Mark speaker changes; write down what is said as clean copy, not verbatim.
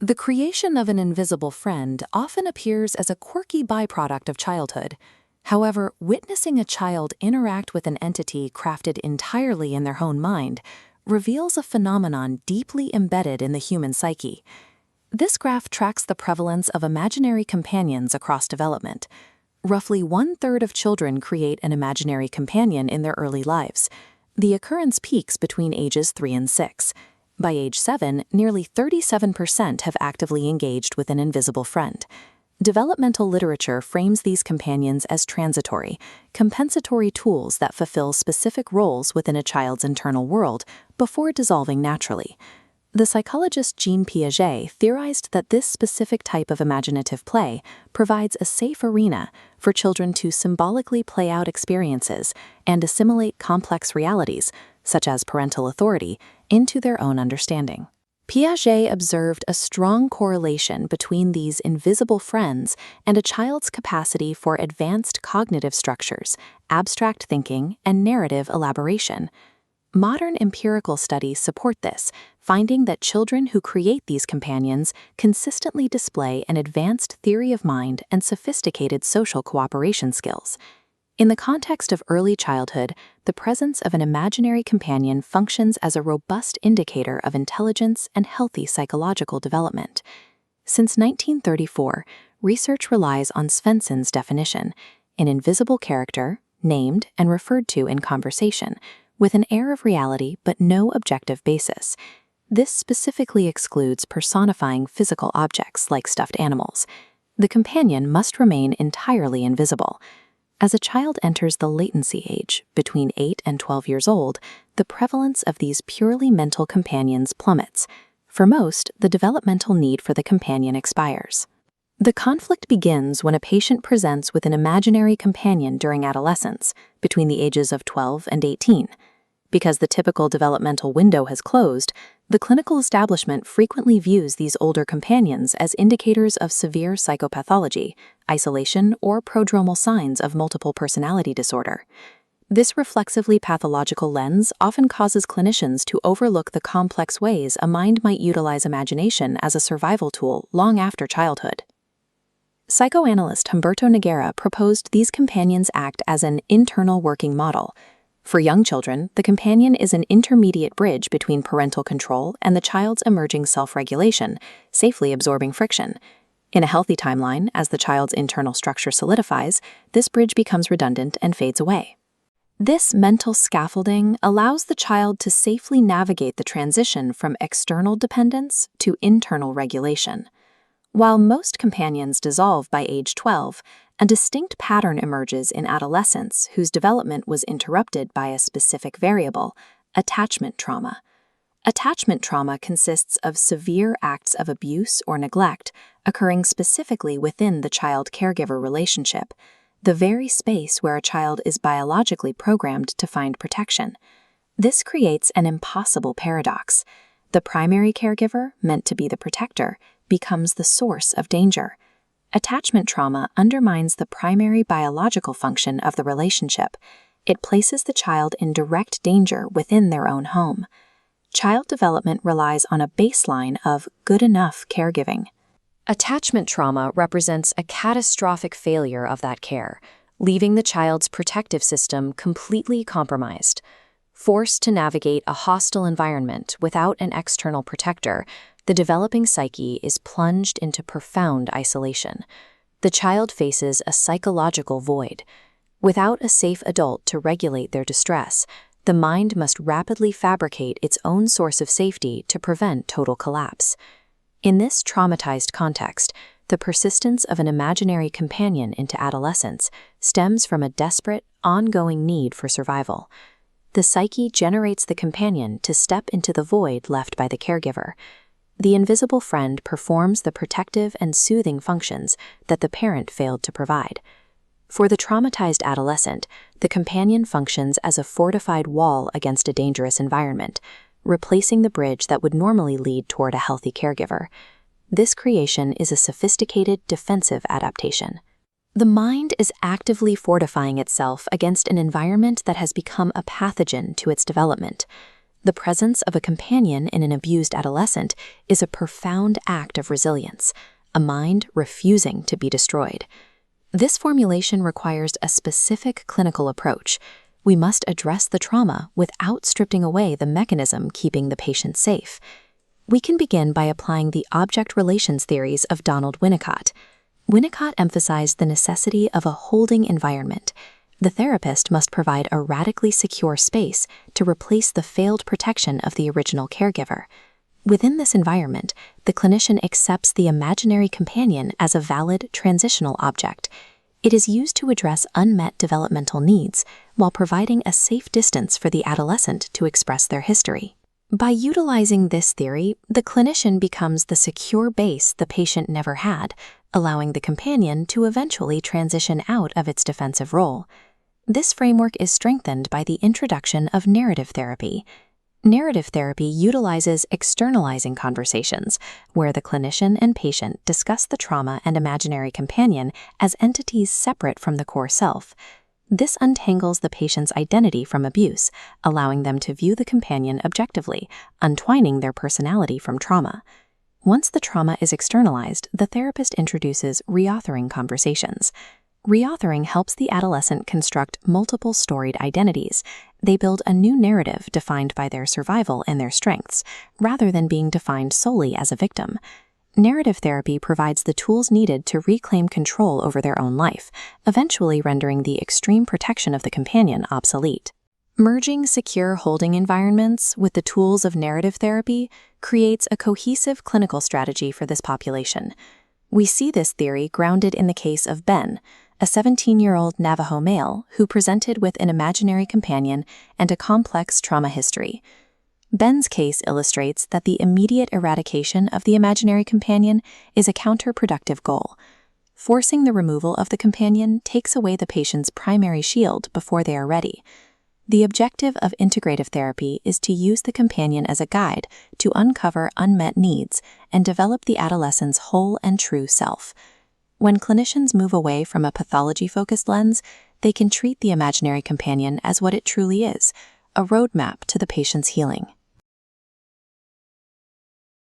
Speaker 1: The creation of an invisible friend often appears as a quirky byproduct of childhood. However, witnessing a child interact with an entity crafted entirely in their own mind reveals a phenomenon deeply embedded in the human psyche. This graph tracks the prevalence of imaginary companions across development. Roughly 1/3 of children create an imaginary companion in their early lives. The occurrence peaks between ages 3 and 6. By age 7, nearly 37% have actively engaged with an invisible friend. Developmental literature frames these companions as transitory, compensatory tools that fulfill specific roles within a child's internal world before dissolving naturally. The psychologist Jean Piaget theorized that this specific type of imaginative play provides a safe arena for children to symbolically play out experiences and assimilate complex realities, such as parental authority, into their own understanding. Piaget observed a strong correlation between these invisible friends and a child's capacity for advanced cognitive structures, abstract thinking, and narrative elaboration. Modern empirical studies support this, finding that children who create these companions consistently display an advanced theory of mind and sophisticated social cooperation skills. In the context of early childhood, the presence of an imaginary companion functions as a robust indicator of intelligence and healthy psychological development. Since 1934, research relies on Svensson's definition, an invisible character, named and referred to in conversation, with an air of reality but no objective basis. This specifically excludes personifying physical objects like stuffed animals. The companion must remain entirely invisible. As a child enters the latency age, between 8 and 12 years old, the prevalence of these purely mental companions plummets. For most, the developmental need for the companion expires. The conflict begins when a patient presents with an imaginary companion during adolescence, between the ages of 12 and 18. Because the typical developmental window has closed, the clinical establishment frequently views these older companions as indicators of severe psychopathology, isolation, or prodromal signs of multiple personality disorder. This reflexively pathological lens often causes clinicians to overlook the complex ways a mind might utilize imagination as a survival tool long after childhood. Psychoanalyst Humberto Nogueira proposed these companions act as an internal working model. For young children, the companion is an intermediate bridge between parental control and the child's emerging self-regulation, safely absorbing friction. In a healthy timeline, as the child's internal structure solidifies, this bridge becomes redundant and fades away. This mental scaffolding allows the child to safely navigate the transition from external dependence to internal regulation. While most companions dissolve by age 12, a distinct pattern emerges in adolescents whose development was interrupted by a specific variable, attachment trauma. Attachment trauma consists of severe acts of abuse or neglect occurring specifically within the child-caregiver relationship, the very space where a child is biologically programmed to find protection. This creates an impossible paradox. The primary caregiver, meant to be the protector, becomes the source of danger. Attachment trauma undermines the primary biological function of the relationship. It places the child in direct danger within their own home. Child development relies on a baseline of good enough caregiving. Attachment trauma represents a catastrophic failure of that care, leaving the child's protective system completely compromised. Forced to navigate a hostile environment without an external protector, the developing psyche is plunged into profound isolation. The child faces a psychological void. Without a safe adult to regulate their distress, the mind must rapidly fabricate its own source of safety to prevent total collapse. In this traumatized context, the persistence of an imaginary companion into adolescence stems from a desperate, ongoing need for survival. The psyche generates the companion to step into the void left by the caregiver. The invisible friend performs the protective and soothing functions that the parent failed to provide. For the traumatized adolescent, the companion functions as a fortified wall against a dangerous environment, replacing the bridge that would normally lead toward a healthy caregiver. This creation is a sophisticated defensive adaptation. The mind is actively fortifying itself against an environment that has become a pathogen to its development. The presence of a companion in an abused adolescent is a profound act of resilience, a mind refusing to be destroyed. This formulation requires a specific clinical approach. We must address the trauma without stripping away the mechanism keeping the patient safe. We can begin by applying the object relations theories of Donald Winnicott. Winnicott emphasized the necessity of a holding environment. The therapist must provide a radically secure space to replace the failed protection of the original caregiver. Within this environment, the clinician accepts the imaginary companion as a valid transitional object. It is used to address unmet developmental needs while providing a safe distance for the adolescent to express their history. By utilizing this theory, the clinician becomes the secure base the patient never had, allowing the companion to eventually transition out of its defensive role. This framework is strengthened by the introduction of narrative therapy. Narrative therapy utilizes externalizing conversations, where the clinician and patient discuss the trauma and imaginary companion as entities separate from the core self. This untangles the patient's identity from abuse, allowing them to view the companion objectively, untwining their personality from trauma. Once the trauma is externalized, the therapist introduces reauthoring conversations. Reauthoring helps the adolescent construct multiple storied identities. They build a new narrative defined by their survival and their strengths, rather than being defined solely as a victim. Narrative therapy provides the tools needed to reclaim control over their own life, eventually rendering the extreme protection of the companion obsolete. Merging secure holding environments with the tools of narrative therapy creates a cohesive clinical strategy for this population. We see this theory grounded in the case of Ben, a 17-year-old Navajo male who presented with an imaginary companion and a complex trauma history. Ben's case illustrates that the immediate eradication of the imaginary companion is a counterproductive goal. Forcing the removal of the companion takes away the patient's primary shield before they are ready. The objective of integrative therapy is to use the companion as a guide to uncover unmet needs and develop the adolescent's whole and true self. When clinicians move away from a pathology-focused lens, they can treat the imaginary companion as what it truly is, a roadmap to the patient's healing.